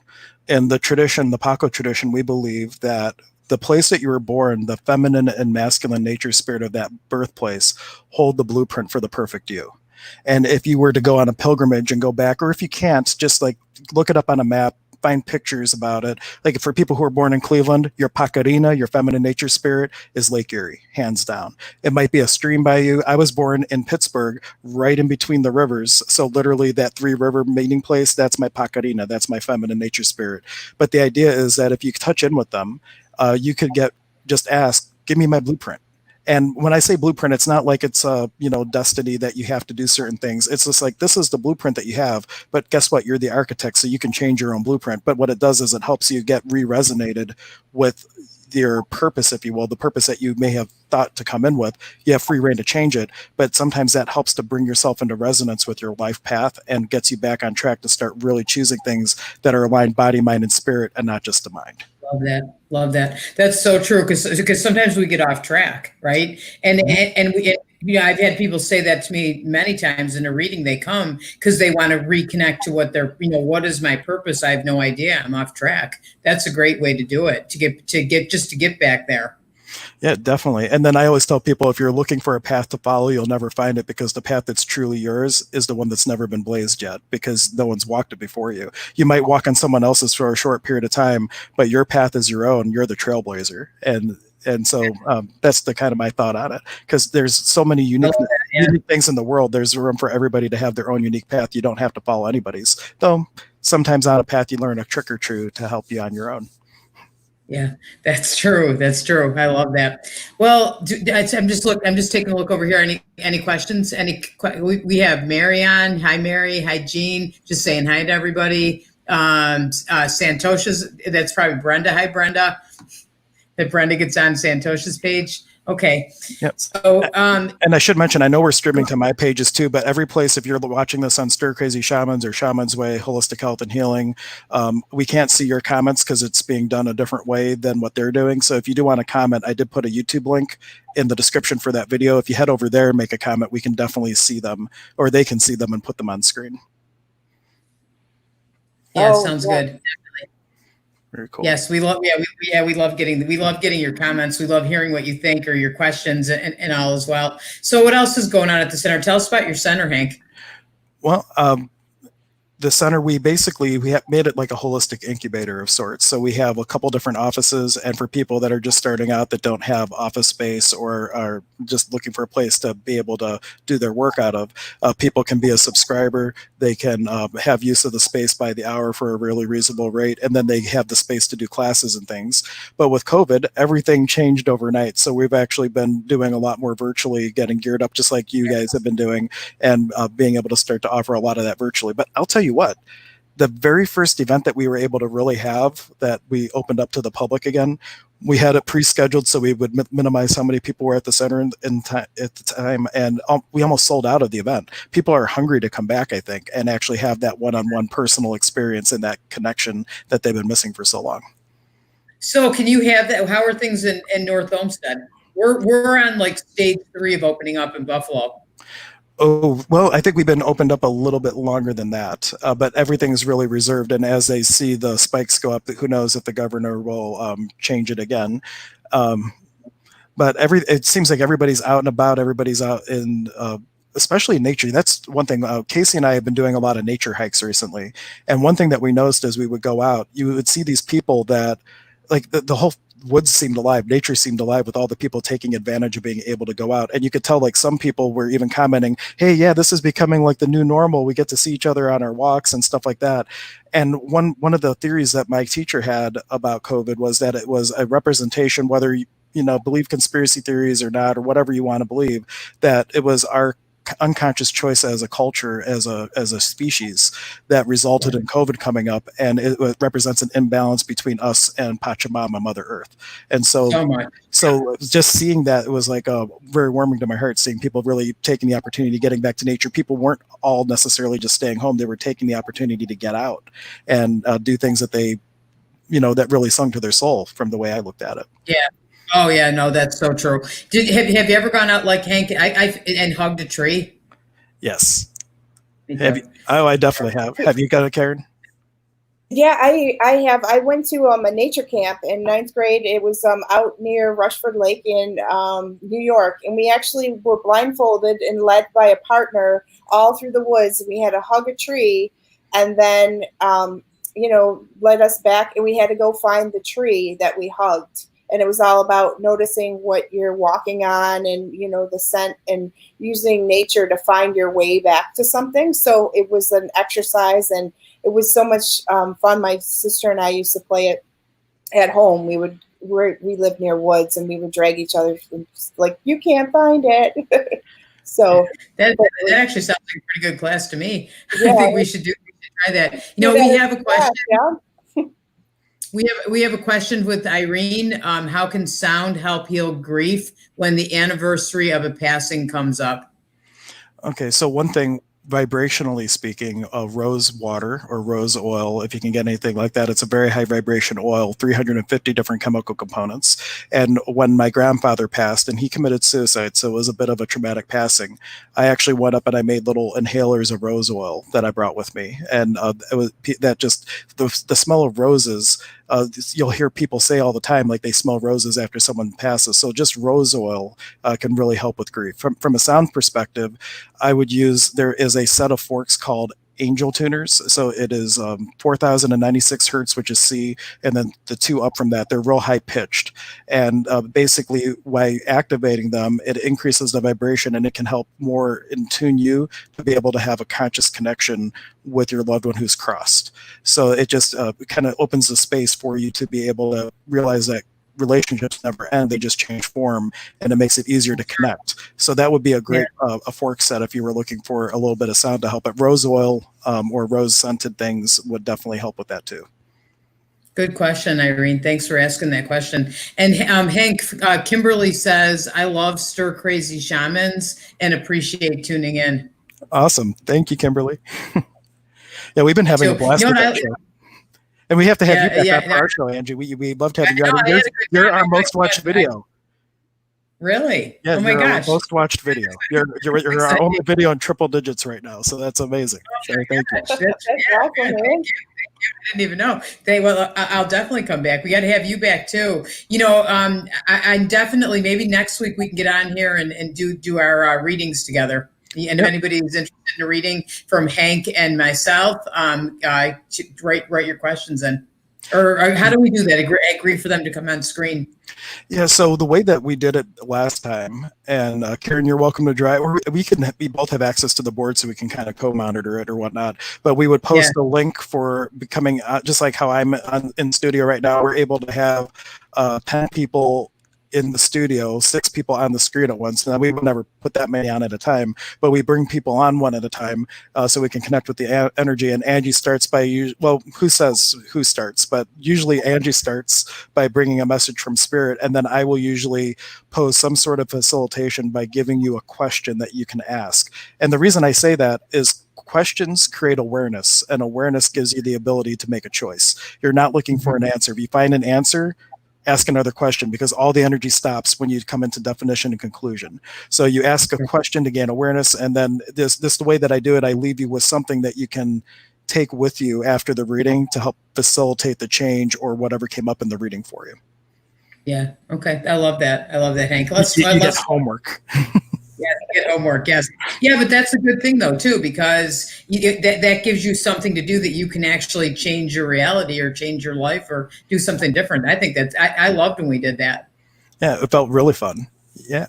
in the tradition, the Paco tradition, we believe that the place that you were born, the feminine and masculine nature spirit of that birthplace, hold the blueprint for the perfect you. And if you were to go on a pilgrimage and go back, or if you can't, just like look it up on a map, find pictures about it. Like for people who are born in Cleveland, your Pacarina, your feminine nature spirit, is Lake Erie, hands down. It might be a stream by you. I was born in Pittsburgh, right in between the rivers. So literally that 3-river meeting place, that's my Pacarina, that's my feminine nature spirit. But the idea is that if you touch in with them, you could just ask, give me my blueprint. And when I say blueprint, it's not like it's destiny that you have to do certain things. It's just like, this is the blueprint that you have, but guess what? You're the architect, so you can change your own blueprint. But what it does is it helps you get re-resonated with your purpose, if you will, the purpose that you may have thought to come in with. You have free reign to change it, but sometimes that helps to bring yourself into resonance with your life path and gets you back on track to start really choosing things that are aligned body, mind, and spirit, and not just the mind. Love that. That's so true. Because sometimes we get off track, right? And I've had people say that to me many times in a reading. They come because they want to reconnect to what what is my purpose? I have no idea. I'm off track. That's a great way to do it, to get back there. Yeah, definitely. And then I always tell people, if you're looking for a path to follow, you'll never find it, because the path that's truly yours is the one that's never been blazed yet, because no one's walked it before you. You might walk on someone else's for a short period of time, but your path is your own. You're the trailblazer. And so that's the kind of my thought on it, because there's so many unique things in the world. There's room for everybody to have their own unique path. You don't have to follow anybody's, though sometimes on a path you learn a trick or two to help you on your own. Yeah, that's true. That's true. I love that. Well, I'm just taking a look over here. Any questions? We have Mary on. Hi, Mary. Hi, Jean. Just saying hi to everybody. Santosha's, that's probably Brenda. Hi, Brenda. That Brenda gets on Santosha's page. Okay. Yep. So, and I should mention, I know we're streaming to my pages too, but every place, if you're watching this on Stir Crazy Shamans or Shaman's Way, Holistic Health and Healing, we can't see your comments because it's being done a different way than what they're doing. So if you do want to comment, I did put a YouTube link in the description for that video. If you head over there and make a comment, we can definitely see them, or they can see them and put them on screen. Yeah, sounds good. Very cool. Yes, we love getting your comments. We love hearing what you think or your questions and all as well. So what else is going on at the center? Tell us about your center, Hank. Well, the center, we have made it like a holistic incubator of sorts. So we have a couple different offices, and for people that are just starting out that don't have office space or are just looking for a place to be able to do their work out of, people can be a subscriber. They can have use of the space by the hour for a really reasonable rate, and then they have the space to do classes and things. But with COVID, everything changed overnight. So we've actually been doing a lot more virtually, getting geared up just like you guys have been doing, and being able to start to offer a lot of that virtually. But I'll tell you what, the very first event that we were able to really have that we opened up to the public again, we had it pre-scheduled so we would minimize how many people were at the center at the time, and we almost sold out of the event. People are hungry to come back, I think, and actually have that one-on-one personal experience and that connection that they've been missing for so long. So can you have that? How are things in North Olmsted? We're on like stage 3 of opening up in Buffalo. Oh, well, I think we've been opened up a little bit longer than that, but everything is really reserved. And as they see the spikes go up, who knows if the governor will change it again. But it seems like everybody's out and about. Everybody's out in, especially in nature. That's one thing. Casey and I have been doing a lot of nature hikes recently. And one thing that we noticed as we would go out, you would see these people that, like the woods seemed alive, nature seemed alive with all the people taking advantage of being able to go out. And you could tell like some people were even commenting, hey, yeah, this is becoming like the new normal. We get to see each other on our walks and stuff like that. And one of the theories that my teacher had about COVID was that it was a representation, whether you know, believe conspiracy theories or not, or whatever you want to believe, that it was our unconscious choice as a culture, as a species, that resulted in COVID coming up, and it represents an imbalance between us and Pachamama, Mother Earth. And so just seeing that, it was like very warming to my heart, seeing people really taking the opportunity, getting back to nature. People weren't all necessarily just staying home; they were taking the opportunity to get out and do things that they, you know, that really sung to their soul. From the way I looked at it. Yeah. Oh yeah, no, that's so true. Have you ever gone out like Hank and hugged a tree? Yes. I definitely have. Have you got it, Karen? Yeah, I have. I went to a nature camp in 9th grade. It was out near Rushford Lake in New York, and we actually were blindfolded and led by a partner all through the woods. We had to hug a tree, and then led us back, and we had to go find the tree that we hugged. And it was all about noticing what you're walking on and, you know, the scent and using nature to find your way back to something. So it was an exercise, and it was so much fun. My sister and I used to play it at home. We lived near woods, and we would drag each other like, you can't find it. So that actually sounds like a pretty good class to me. Yeah, I think we should try that. You know, we have a question. Yeah. We have a question with Irene. How can sound help heal grief when the anniversary of a passing comes up? Okay, so one thing, vibrationally speaking, rose water or rose oil, if you can get anything like that, it's a very high vibration oil, 350 different chemical components. And when my grandfather passed, and he committed suicide, so it was a bit of a traumatic passing, I actually went up and I made little inhalers of rose oil that I brought with me. And it was that just the smell of roses. You'll hear people say all the time, like they smell roses after someone passes. So just rose oil can really help with grief. From a sound perspective, I would use, there is a set of forks called angel tuners. So it is 4,096 hertz, which is C, and then the two up from that, they're real high pitched. And basically by activating them, it increases the vibration, and it can help more in tune you to be able to have a conscious connection with your loved one who's crossed. So it just kind of opens the space for you to be able to realize that relationships never end, they just change form, and it makes it easier to connect. So that would be a great a fork set if you were looking for a little bit of sound to help it. Rose oil or rose scented things would definitely help with that too. Good question, Irene. Thanks for asking that question. And Hank, Kimberly says, I love Stir Crazy Shamans and appreciate tuning in. Awesome. Thank you, Kimberly. Yeah, we've been having a blast with that show. And we have to have you back on our show, Angie. We loved having you on. You're our most watched video. Really? Yeah, oh my gosh. Our most watched video. You're our only video in triple digits right now. So that's amazing. So thank you. That's awesome, man. I didn't even know. Well, I'll definitely come back. We got to have you back too. You know, I'm definitely, maybe next week we can get on here and do our readings together. And if anybody's interested in a reading from Hank and myself, write your questions in. Or how do we do that? Agree for them to come on screen. Yeah, so the way that we did it last time, and Karen, you're welcome to drive. We both have access to the board, so we can kind of co-monitor it or whatnot. But we would post a link for becoming, just like how I'm in studio right now, we're able to have 10 people in the studio, 6 people on the screen at once. Now, we would never put that many on at a time, but we bring people on one at a time so we can connect with the energy. And Angie starts by, well, who says who starts? But usually Angie starts by bringing a message from spirit, and then I will usually pose some sort of facilitation by giving you a question that you can ask. And the reason I say that is questions create awareness, and awareness gives you the ability to make a choice. You're not looking for an answer. If you find an answer, ask another question, because all the energy stops when you come into definition and conclusion. So you ask a question to gain awareness, and then this the way that I do it, I leave you with something that you can take with you after the reading to help facilitate the change or whatever came up in the reading for you. Yeah. Okay. I love that. Hank. You get homework. no more guests. Yeah, but that's a good thing though too, because that gives you something to do that you can actually change your reality or change your life or do something different. I think I loved when we did that. Yeah, it felt really fun. Yeah.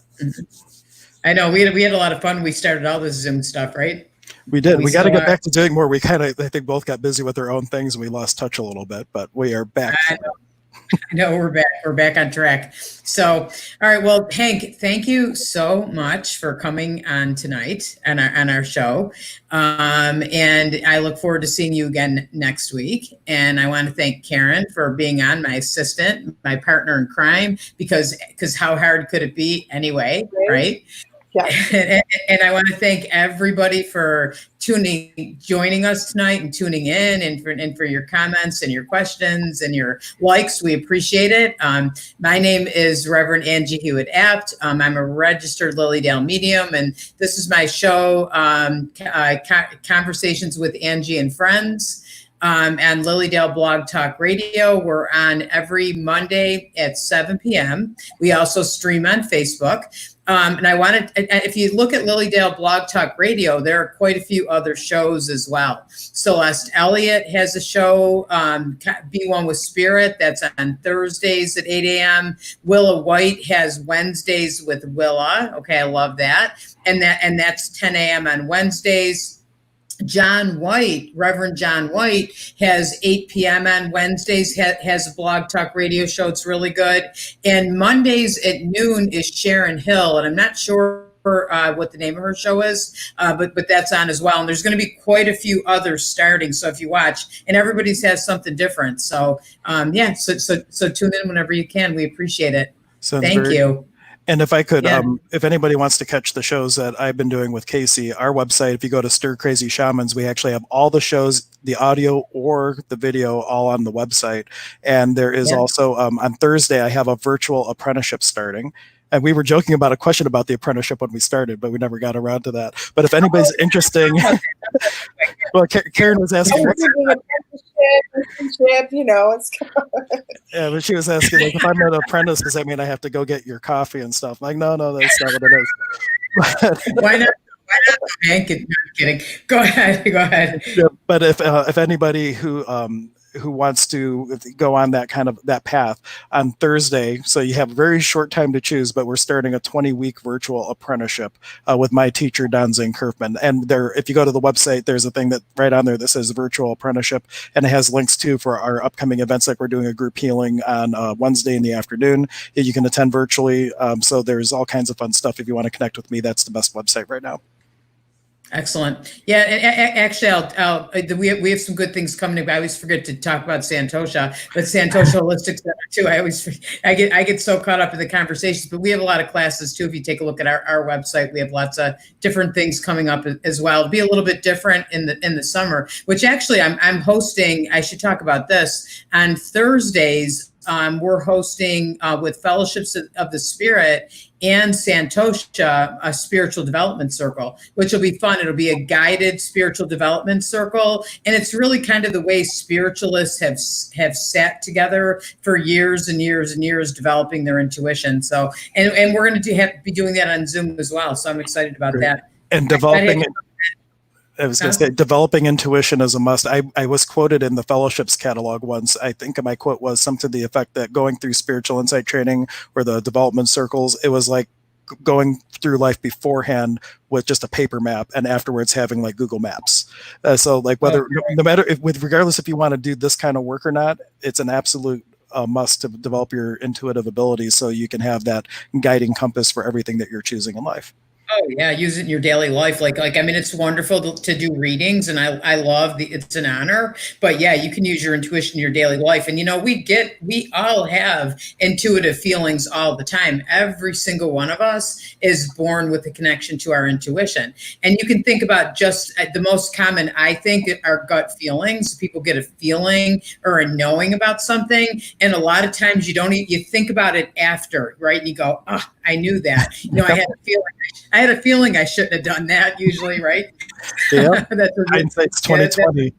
I know we had a lot of fun when we started all this Zoom stuff, right? We did. We got to still get are. back to doing more. We kind of, I think, both got busy with our own things and we lost touch a little bit, but we are back. I know we're back. We're back on track. So, all right. Well, Hank, thank you so much for coming on tonight on our show. And I look forward to seeing you again next week. And I want to thank Karen for being on, my assistant, my partner in crime, because how hard could it be anyway, right? Yeah. And I want to thank everybody for joining us tonight and tuning in, and for your comments and your questions and your likes. We appreciate it. My name is Reverend Angie Hewitt-Abt. I'm a registered Lily Dale medium, and this is my show, Conversations with Angie and Friends. And Lily Dale Blog Talk Radio. We're on every Monday at 7 p.m. We also stream on Facebook. And I wanted, if you look at Lily Dale Blog Talk Radio, there are quite a few other shows as well. Celeste Elliott has a show, Be One with Spirit. That's on Thursdays at 8 a.m. Willa White has Wednesdays with Willa. Okay, I love that. And that's 10 a.m. on Wednesdays. John White, Reverend John White, has 8 p.m. on Wednesdays, has a Blog Talk Radio show. It's really good. And Mondays at noon is Sharon Hill, and I'm not sure what the name of her show is, but that's on as well. And there's going to be quite a few others starting. So if you watch, and everybody's has something different. So so tune in whenever you can. We appreciate it. Thank you. And if I could, if anybody wants to catch the shows that I've been doing with Casey, our website, if you go to Stir Crazy Shamans, we actually have all the shows, the audio or the video, all on the website. And there is also, on Thursday, I have a virtual apprenticeship starting. And we were joking about a question about the apprenticeship when we started, but we never got around to that. But if anybody's interesting, well, Karen was asking. You know, it's yeah, but she was asking, like, if I'm an apprentice, does that mean I have to go get your coffee and stuff? I'm like, no, that's not what it is. Why not? Hank? No, I'm kidding. Go ahead. Yeah, but if anybody who wants to go on that path on Thursday, so you have a very short time to choose, but we're starting a 20-week virtual apprenticeship with my teacher, Don Zing Kerfman. And there, if you go to the website, there's a thing that right on there that says virtual apprenticeship, and it has links too for our upcoming events. Like we're doing a group healing on Wednesday in the afternoon. You can attend virtually. So there's all kinds of fun stuff. If you want to connect with me, that's the best website right now. Excellent. Yeah, actually, we have some good things coming up. I always forget to talk about Santosha, but Santosha Holistic Center too. I get so caught up in the conversations, but we have a lot of classes too. If you take a look at our website, we have lots of different things coming up as well. It'll be a little bit different in the summer, which actually I'm hosting. I should talk about this on Thursdays. We're hosting with Fellowships of the Spirit and Santosha a spiritual development circle, which will be fun. It'll be a guided spiritual development circle, and it's really kind of the way spiritualists have sat together for years and years and years, developing their intuition. So, and we're going to be doing that on Zoom as well. So I'm excited about that. And developing. I was going to say, developing intuition is a must. I was quoted in the Fellowships catalog once. I think my quote was something to the effect that going through spiritual insight training or the development circles, it was like going through life beforehand with just a paper map and afterwards having like Google Maps. So like whether, no matter regardless if you want to do this kind of work or not, it's an absolute must to develop your intuitive abilities so you can have that guiding compass for everything that you're choosing in life. Oh yeah, use it in your daily life. Like I mean, it's wonderful to do readings, and I love it's an honor. But yeah, you can use your intuition in your daily life, and you know we all have intuitive feelings all the time. Every single one of us is born with a connection to our intuition, and you can think about just the most common. I think are gut feelings. People get a feeling or a knowing about something, and a lot of times you think about it after, right? And you go, oh, I knew that. You know, I had a feeling I shouldn't have done that usually, right? Yeah. Hindsight's 2020.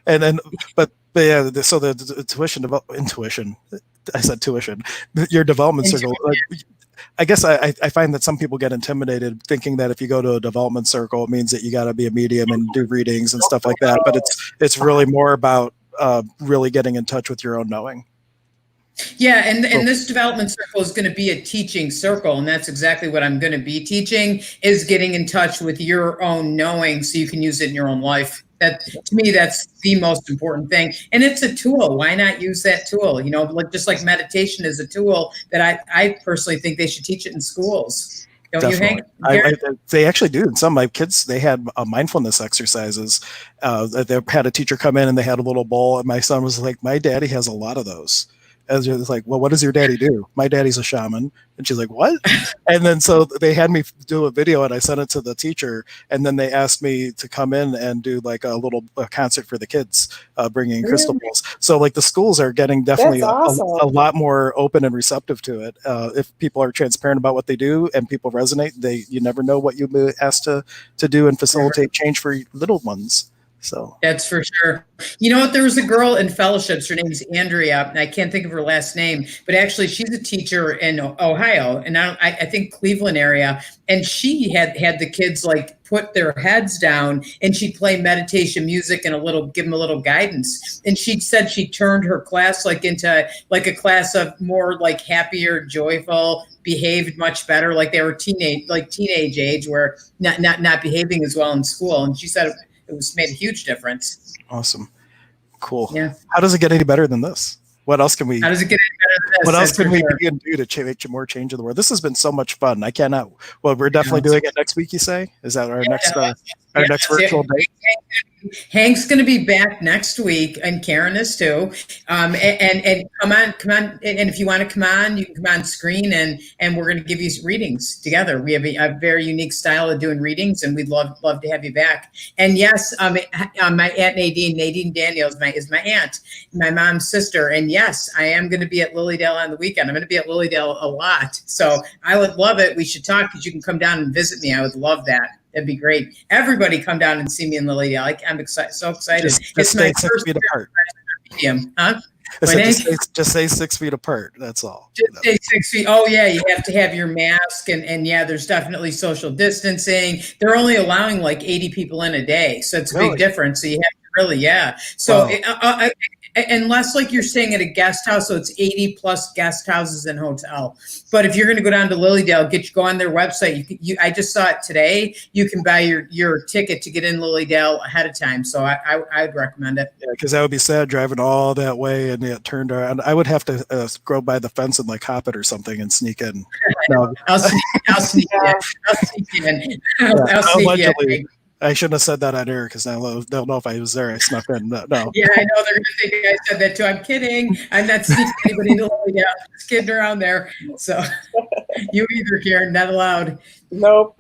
And then, but yeah, so the intuition, I said tuition, your development circle. I guess I find that some people get intimidated thinking that if you go to a development circle, it means that you got to be a medium and do readings and stuff like that. But it's really more about really getting in touch with your own knowing. Yeah, and this development circle is going to be a teaching circle, and that's exactly what I'm going to be teaching, is getting in touch with your own knowing so you can use it in your own life. That, to me, that's the most important thing. And it's a tool. Why not use that tool? You know, like just like meditation is a tool that I personally think they should teach it in schools. Don't Definitely. you, Hank? They actually do. And some of my kids, they had mindfulness exercises. They had a teacher come in and they had a little bowl. And my son was like, my daddy has a lot of those. And it's like, well, what does your daddy do? My daddy's a shaman. And she's like, what? And then so they had me do a video and I sent it to the teacher. And then they asked me to come in and do like a little concert for the kids, bringing crystal balls. So like the schools are getting definitely a lot more open and receptive to it. If people are transparent about what they do and people resonate, you never know what you'll be asked to do and facilitate change for little ones. So that's for sure. You know what? There was a girl in fellowships. Her name's Andrea, and I can't think of her last name, but actually she's a teacher in Ohio, and I think Cleveland area. And she had the kids like put their heads down, and she'd play meditation music and give them a little guidance. And she said she turned her class like into like a class of more like happier, joyful, behaved much better, like they were teenage age, where not behaving as well in school. And she said it was made a huge difference. Awesome. Cool. Yeah. How does it get any better than this? What else can we? How does it get any better than this? What else can we do to make more change in the world? This has been so much fun. I cannot. Well, we're definitely doing it next week. You say? Is that our next virtual day? Hank's going to be back next week, and Karen is too. And come on, and if you want to come on, you can come on screen, and we're going to give you readings together. We have a very unique style of doing readings, and we'd love to have you back. And yes, my Aunt Nadine Daniels is my aunt, my mom's sister, and yes, I am going to be at Lilydale on the weekend. I'm going to be at Lilydale a lot, so I would love it. We should talk because you can come down and visit me. I would love that. That'd be great. Everybody come down and see me in Lilydale. I'm excited, so excited. It's my first feet apart. Medium, huh? Just say 6 feet apart. That's all. Just say 6 feet. Oh yeah, you have to have your mask, and yeah, there's definitely social distancing. They're only allowing like 80 people in a day, so it's a big difference. So you have to really, yeah. So unless like you're staying at a guest house, so it's 80 plus guest houses and hotel. But if you're going to go down to Lilydale, go on their website. I just saw it today. You can buy your ticket to get in Lilydale ahead of time. So I would recommend it. Yeah, because that would be sad driving all that way and it turned around. I would have to go by the fence and like hop it or something and sneak in. No. I'll sneak in. I'll sneak in. I shouldn't have said that on air because now they'll know if I was there. I snuck in. No. Yeah, I know they're going to think I said that too. I'm kidding. I'm not sneaking anybody to Lilydale. I'm just kidding around there. So you either, Karen, not allowed. Nope.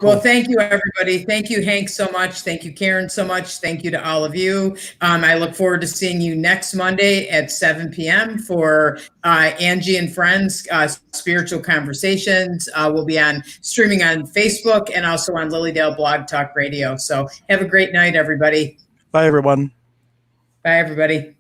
Well, thank you, everybody. Thank you, Hank, so much. Thank you, Karen, so much. Thank you to all of you. I look forward to seeing you next Monday at 7 p.m. for Angie and Friends Spiritual Conversations. We'll be streaming on Facebook and also on Lilydale Blog Talk Radio. So have a great night, everybody. Bye, everyone. Bye, everybody.